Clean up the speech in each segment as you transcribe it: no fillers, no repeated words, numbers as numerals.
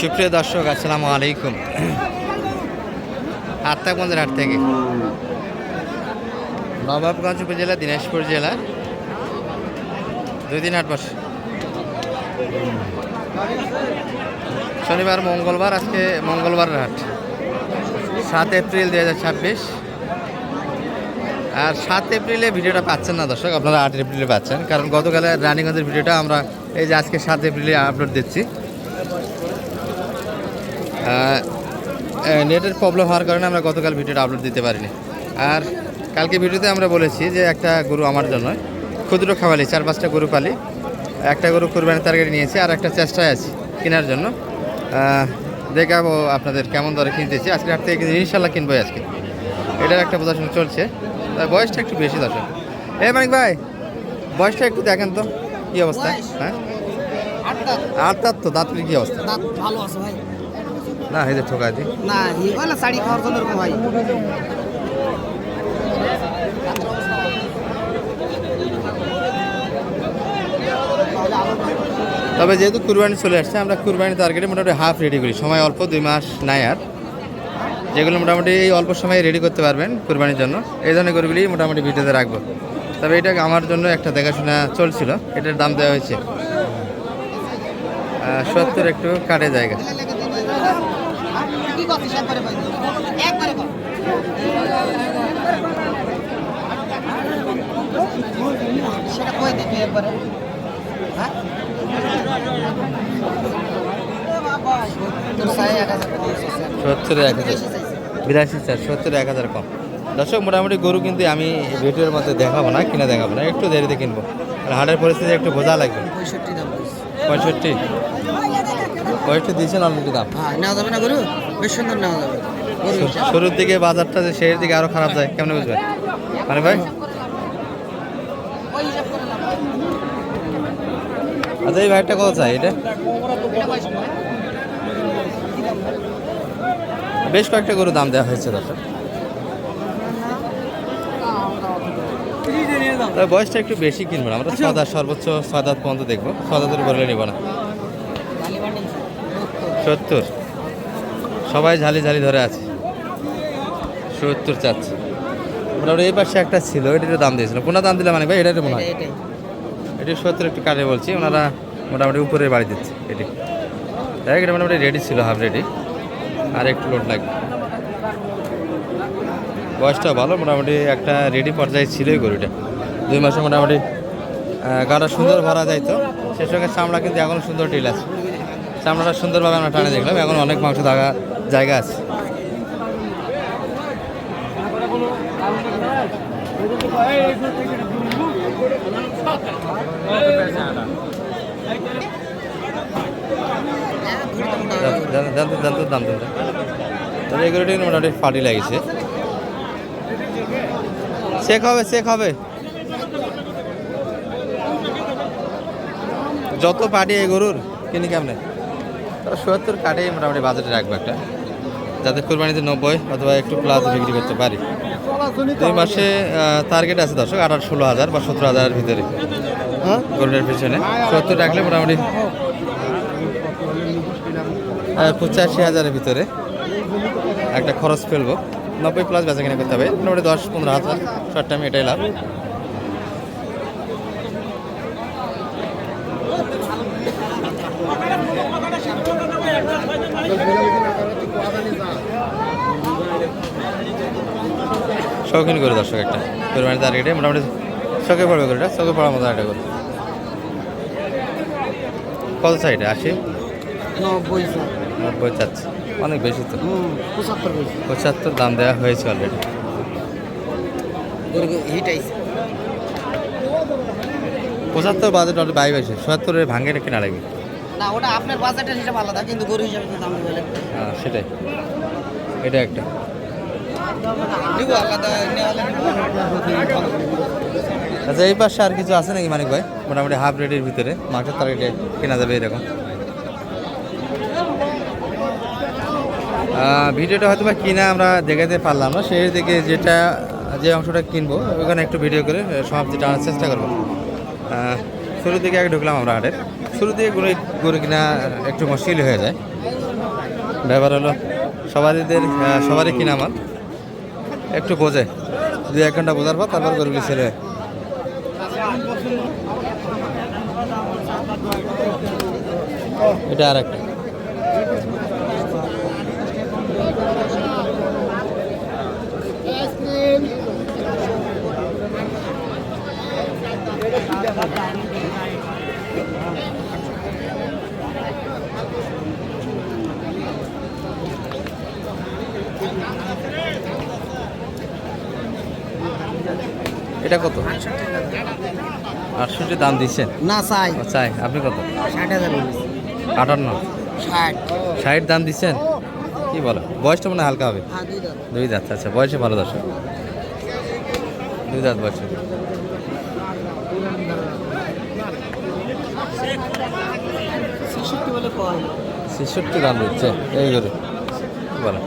সুপ্রিয় দর্শক, আসসালামু আলাইকুম। আত্মাগঞ্জের হাট থেকে নবাবগঞ্জ উপজেলা, দিনাজপুর জেলা, 2 দিন হাট বসে। শনিবার, মঙ্গলবার। আজকে মঙ্গলবারের হাট, 7 এপ্রিল 2026। আর 7 এপ্রিলে ভিডিওটা পাচ্ছেন না দর্শক, আপনারা 8 এপ্রিলে পাচ্ছেন, কারণ গতকালে রানীগঞ্জের ভিডিওটা আমরা এই যে আজকে 7 এপ্রিলে আপলোড দিচ্ছি। নেটের প্রবলেম হওয়ার কারণে আমরা গতকাল ভিডিওটা আপলোড দিতে পারিনি। আর কালকে ভিডিওতে আমরা বলেছি যে একটা গরু আমার জন্য ক্ষুদ্র খাওয়ালি, 4-5টা গরু পালি, একটা গরু কুরবানির টার্গেট নিয়েছি, আর একটা চেষ্টায় আছি কেনার জন্য। দেখাবো আপনাদের কেমন দরে কিনতেছি। আজকে হাট থেকে ইনশাল্লাহ কিনবো আজকে, এটার একটা প্রদর্শন চলছে। বয়সটা একটু বেশি দর্শক। মানিক ভাই, বয়সটা একটু দেখেন তো কী অবস্থা। হ্যাঁ, 8 তো দাঁত কী অবস্থা? ভালো আছে ভাই। না, এই যে ঠোকা দি না, হিগলা শাড়ি খাওয়ার জন্য এরকম ভাই। তবে যেহেতু কুরবানি চলে আসছে, আমরা কুরবানি টার্গেটে মোটামুটি হাফ রেডি করি। সময় অল্প, 2 মাস নাই আর, যেগুলো মোটামুটি এই অল্প সময়ে রেডি করতে পারবেন কুরবানির জন্য, এই ধরনের গরুগুলি মোটামুটি ভিডিওতে রাখবো। তবে এটা আমার জন্য একটা দেখাশোনা চলছিল। এটার দাম দেওয়া হয়েছে 70, একটু কাটে জায়গা। সেটা কই দিবি একবারে? হ্যাঁ, তোর সাই 1000 70, 1000, 82, 4, 70, 1000 কম। দর্শক, মোটামুটি গরু কিন্তু আমি ভিডিওর মধ্যে দেখাবো না, কিনা দেখাবো না, একটু দেরিতে কিনবো। আর হাটের পরিস্থিতি একটু বোঝা লাগবে। 65 দাম বলছি। 65 দিয়েছেন অলরেডি দাম। হ্যাঁ, নেওয়া যাবে না গরু? বেশ সুন্দর নেওয়া যাবে গরু। শুরুর দিকে বাজারটা যে শেষের দিকে আরো খারাপ যায়, কেমন বুঝবেন মানে ভাই? আচ্ছা, এই ভাইটা কত চাই? এটা বেশ কয়েকটা গরু দাম দেওয়া হয়েছে দর্শক। তবে বয়সটা একটু বেশি কিনবো না আমরা, 6 দাঁত, সর্বোচ্চ 6 দাঁত পর্যন্ত দেখবো। 6 দাঁতের বলে নিব না। 70, সবাই ঝালি ঝালি ধরে আছে। 70 চাচ্ছে মোটামুটি। এই পাশে একটা ছিল, এটারও দাম দিয়েছিল। কোনটা দাম দিলে মানে ভাই? এটার মনে হয় এটি 70 একটু কাটে বলছি। ওনারা মোটামুটি উপরে বাড়ি দিচ্ছে। এটি দেখ, এটা মোটামুটি রেডি ছিল, হাফ রেডি, আর একটু লোড লাগবে। বয়সটা ভালো, মোটামুটি একটা রেডি পর্যায়ে ছিল এই গরুটা। 2 মাসে মোটামুটি গাটা সুন্দর ভরা যাইতো। সে সঙ্গে চামড়া কিন্তু এখন সুন্দর টিল আছে। চামড়াটা সুন্দরভাবে আমরা টানে দেখলাম। এখন অনেক মাংস থাকা জায়গা আছে। দাম তবে এই গরুটি মোটামুটি ফাটি লাগিয়েছে। চেক হবে যত পাটি এই গরুর কিনি কেমনে। 70 কাটে মোটামুটি বাজেটে রাখবো একটা, যাতে কোরবানিতে 90 অথবা একটু প্লাস বিক্রি করতে পারি। 2 মাসে টার্গেট আছে দর্শক 18-16,000 বা 17,000-এর ভিতরে গরুটার পিছনে। 70 রাখলে মোটামুটি 85,000-এর ভিতরে একটা খরচ ফেলবো। 90 প্লাস বেচা কিনা করতে হবে, মোটামুটি 10-15,000 শর্ট টাইম, এটাই লাভ। শৌখিন করে দর্শক একটা কোরবানির টার্গেটে মোটামুটি চোখে পড়বে গরুটা, চোখে পড়ার মতো একটা গরু। কত চাই এটা? 80, 90 চাচ্ছে, অনেক বেশি তো। 75 দাম দেওয়া হয়েছে অলরেডি। 75 বাজেট অলরেডি বাই হয়েছে। 77-এর ভাঙে কিনা লাগবে না, ওটা আপনার বাজেটের হিসাব আলাদা, কিন্তু গরু হিসাবে তো দাম দিবেন। হ্যাঁ, সেটাই। এটা একটা আচ্ছা, এই পাশে আর কিছু আছে নাকি মানিক ভাই? মোটামুটি হাফ রেটের ভিতরে মাংসের টার্গেটে কেনা যাবে এরকম। ভিডিওটা হয়তো বা কিনা আমরা দেখাতে পারলাম না, সেই দিকে যে অংশটা কিনবো ওখানে একটু ভিডিও করে সমাপ্তি টানার চেষ্টা করবো। শুরু দিকে আগে ঢুকলাম আমরা হাটের। শুরু দিকে গরু কিনা একটু মুশকিল হয়ে যায়। ব্যাপার হলো সবারই কিনা মাল একটু বোঝে 2-1 ঘন্টা বোঝার পর তারপর গরুগুলি ছেড়ে এটা আর একটা এটা কত 68 দাম দিচ্ছেন না চাই চাই আপনি কত 60,000 58 60 60 দাম দিচ্ছেন কি বলো বয়সটা মনে হয় হালকা হবে হ্যাঁ 2 দাঁত 2 দাঁত আচ্ছা বয়সে ভালো দর্শক 2 দাঁত বয়সে 66 বলে কয় 66 দাম দিচ্ছে এই গরু কি বলো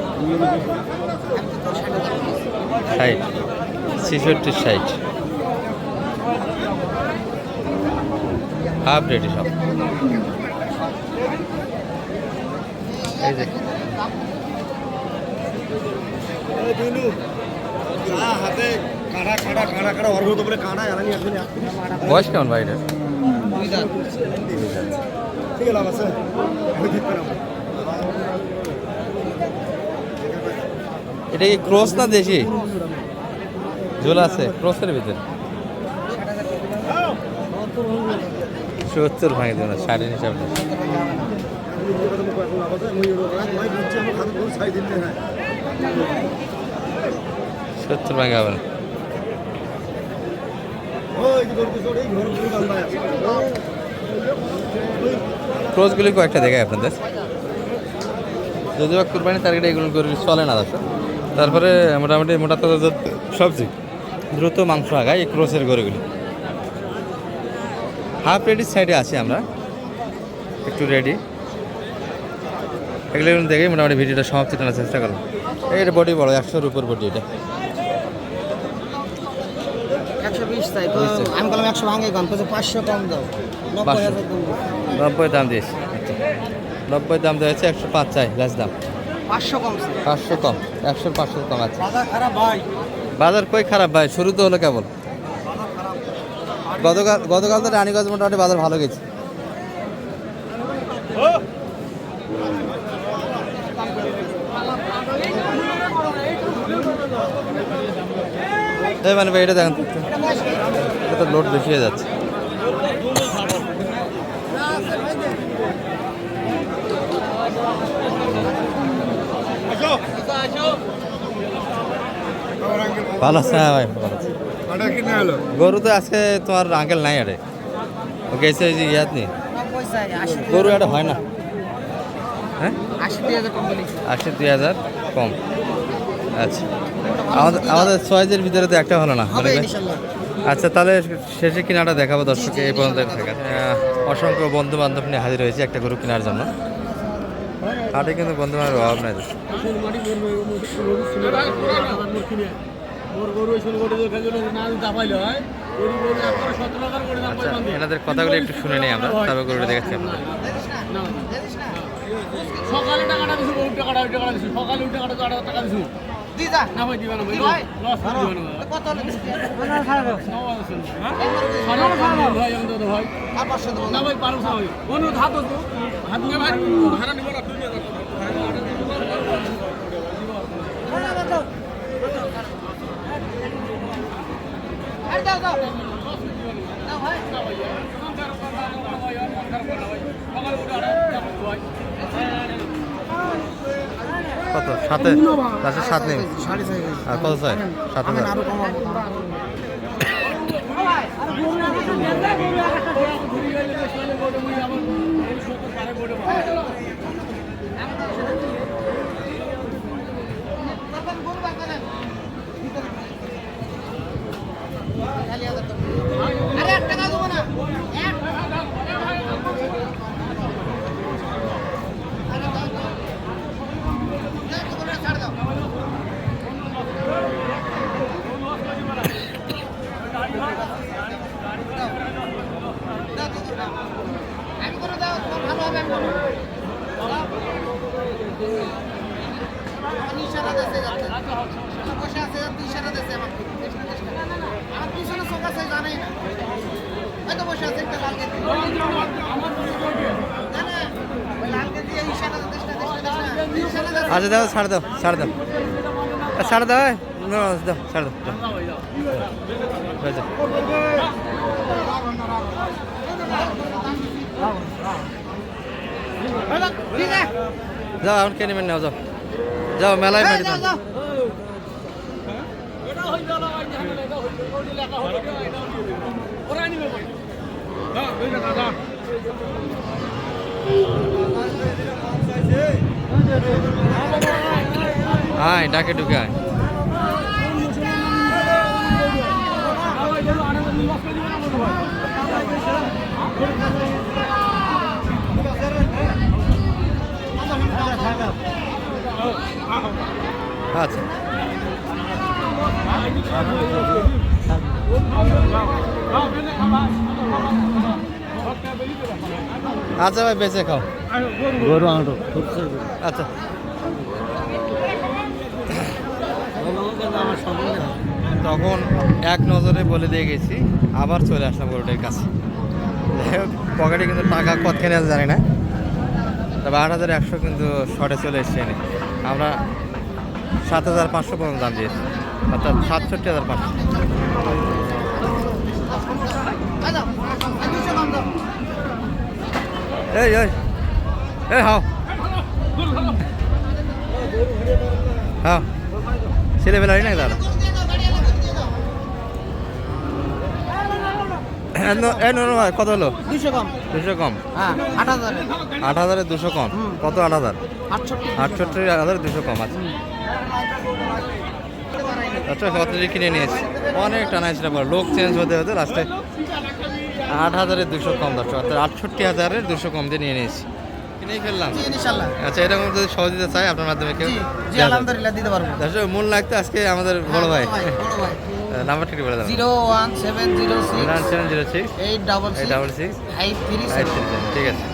60 66 60 হাফ রেডি সব এই যে বয়স কেমন ভাই এটা 2 দাঁত এটা কি ক্রস না দেশি ঝোল আছে ক্রসের ভিতরে 70 ভাঙে দেবেন 60 হিসাব না 70 ভাঙে হবে না ক্রসগুলি কয়েকটা দেখায় আপনাদের যদিও কুরবানি টার্গেটে এগুলো করে চলে না দাদা তারপরে মোটামুটি মোটা তাজা সবজি দ্রুত মাংস আগায় এই ক্রসের গরুগুলি হাফ রেডির সাইডে আছি আমরা একটু রেডি এগুলো দেখে মোটামুটি ভিডিওটা সমাপ্তি টানার চেষ্টা করলাম এটা বডি বড় 100-এর উপর বডি এটা 120 চাই তো আমি বললাম 100 ভাঙে কম তো 500 কম দাও 90,000 দাম 90 দাম দিয়েছি 90 দাম দেওয়া হচ্ছে 105 চাই লাস্ট দাম 500 কম 500 কম 100-500 কম আছে বাজার খারাপ ভাই বাজার কই খারাপ ভাই শুরু তো হলো কেবল গতকাল তো রানীগঞ্জ মোটামুটি বাজার ভালো গেছে মানে ভাই এটা দেখেন তো একটু। এটা তো লোড বেশি হয়ে যাচ্ছে ভালো আছে হ্যাঁ ভাই ভালো আছে গরু তো আজকে তোমার আঙ্কেল নাই আরে ও গেছে ওই যে ইয়াদ নেই 90 চাই 80 গরু এটা হয় না হ্যাঁ 80,000 কম বলেছি 80-2,000 কম আচ্ছা আমাদের চয়েসের ভিতরে তো একটা ভালো না হবে মানে ভাই? ইনশাআল্লাহ আচ্ছা তাহলে শেষে কিনাটা দেখাবো দর্শককে এই পর্যন্ত থাকা অসংখ্য বন্ধু বান্ধব নিয়ে হাজির হয়েছে একটা গরু কেনার জন্য হাটে কিন্তু বন্ধু বান্ধবের অভাব নাই আচ্ছা এনাদের কথাগুলো একটু শুনে নিই আমরা তবে গরুটা দেখাচ্ছি আপনাদের সকালে টাকাটা দিছি ওই টাকাটা দিছি সকালে ওই টাকাটা 8,000 টাকা দিছি দি যা না ভাই দিবা না ভাই ভাই লস দিবা না কত হলো ভাই আমি তো ভাই আর 500 দেবো না ভাই পারো ভাই অনু হাত তো হাত নিয়ে ভাই হারা নিব না তুই আর দাও দাও না ভাই কত সাথে লাস্টে 7 নেই 6.5 আর কত চাই 7,000 আরো কমাবো আরে 1 টাকা দেবো না ছাড় দাও আমি করে দাও ভালো হবে দেশে যাচ্ছে বসে আছে ইশারা দিচ্ছে আমাকে আমার পিছনে চোখ আছে জানেই না হয়তো বসে আছে একটা লাল গেট জানে ওই লাল গেট দিয়ে ইশারা দিচ্ছে ইশারা দিচ্ছে আচ্ছা দাও ছাড় দাও ছাড় দাও ছাড় দাও দাও ছাড় দাও ঠিক আছে যাও এখন কিনে নেও যাও যাও মেলায় মেরে দাও যাও এটা হই গেল ওই ঝামেলা এটা হই গেল ওই লেখা হই গেল এটা ওরা নিবে ভাই হ্যাঁ ওই লেখা দাও আয় ডাকে ঢুকে আয় আচ্ছা আচ্ছা ভাই বেঁচে খাও গরু আনো আচ্ছা আমার সঙ্গে তখন এক নজরে বলে দিয়ে গেছি আবার চলে আসলাম গরুটার কাছে যাই হোক পকেটে কিন্তু টাকা কতখানি আছে জানি না তবে ৮,১০০ কিন্তু শর্টে চলে এসছে এনে আমরা ৭,৫০০ পর্যন্ত দাম দিয়েছি অর্থাৎ ৬৭,৫০০ এই এই এই হাও হাও ছেলেবেলারই না দাদা কত হলো 200 কম 200 কম হ্যাঁ 8000 ৮,০০০ 200 কম কত ৮,০০০ 68 68,২০০ কম আছে আচ্ছা কত দিয়ে কিনে নিয়েছি অনেক টানা ছিল লোক চেঞ্জ হতে হতে লাস্টে ৮,২০০ কম দশ অর্থাৎ ৬৮,২০০ কম দিয়ে নিয়ে নিয়েছি কিনেই ফেললাম ইনশাআল্লাহ আচ্ছা এরকম যদি সহযোগিতা চাই আপনার মাধ্যমে কেউ জি আলহামদুলিল্লাহ দিতে পারবো দর্শক মূল লাগতো আজকে আমাদের বড় ভাই বড় ভাই নাম্বারটা কি বলে দেবেন 01706 9706866 866 ঠিক আছে